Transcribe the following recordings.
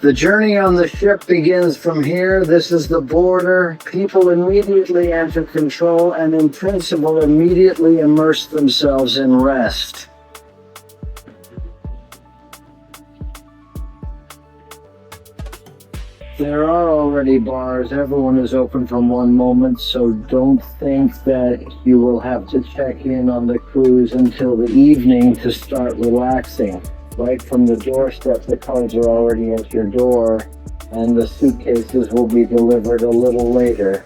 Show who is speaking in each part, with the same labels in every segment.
Speaker 1: The journey on the ship begins from here. This is the border. People immediately enter control and in principle immediately immerse themselves in rest. There are already bars. Everyone is open from one moment, so don't think that you will have to check in on the cruise until the evening to start relaxing. Right from the doorstep, the cards are already at your door, and the suitcases will be delivered a little later.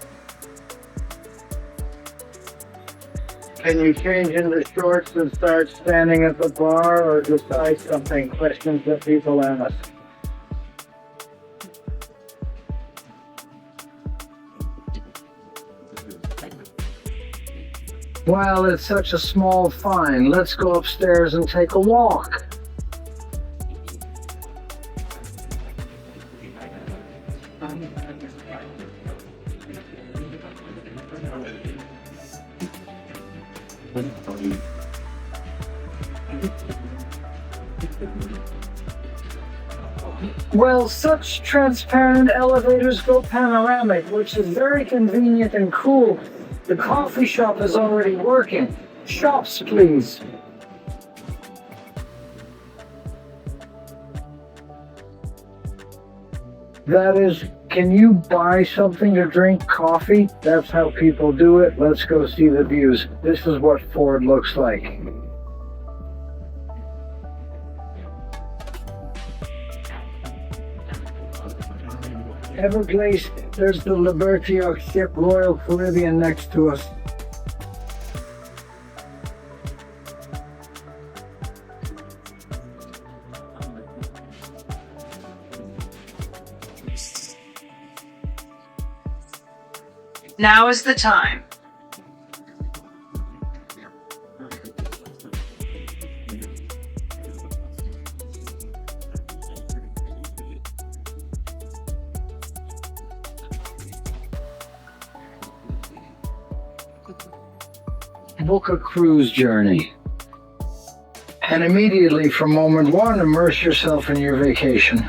Speaker 1: Can you change into shorts and start standing at the bar, or decide something? Questions that people ask. Well, it's such a small fine. Let's go upstairs and take a walk. Well, such transparent elevators go panoramic, which is very convenient and cool. The coffee shop is already working. Shops, please. That is, can you buy something to drink? Coffee? That's how people do it. Let's go see the views. This is what Ford looks like. Everglades, there's the Liberty ship, Royal Caribbean next to us.
Speaker 2: Now is the time.
Speaker 1: Book a cruise journey. And immediately from moment one, immerse yourself in your vacation.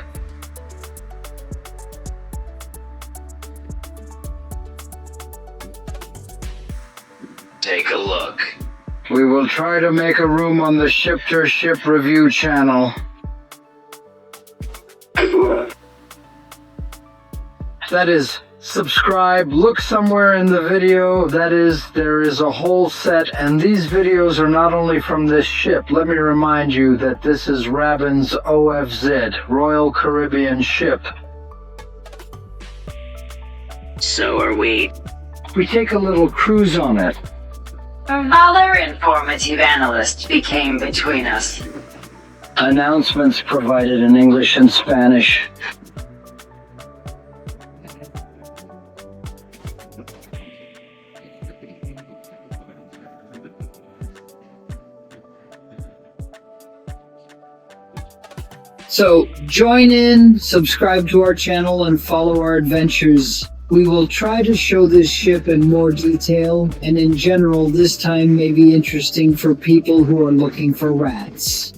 Speaker 2: Take a look.
Speaker 1: We will try to make a room on the Ship-to-Ship review channel. That is, subscribe, look somewhere in the video. That is, there is a whole set, and these videos are not only from this ship. Let me remind you that this is Rabin's OFZ, Royal Caribbean ship.
Speaker 2: So are we.
Speaker 1: We take a little cruise on it.
Speaker 2: Another informative analyst became between us.
Speaker 1: Announcements provided in English and Spanish.
Speaker 3: So join in, subscribe to our channel, and follow our adventures. We will try to show this ship in more detail, and in general, this time may be interesting for people who are looking for rats.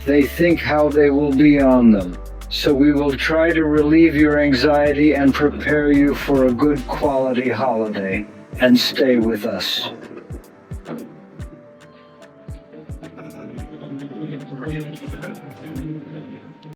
Speaker 1: They think how they will be on them. So we will try to relieve your anxiety and prepare you for a good quality holiday. And stay with us.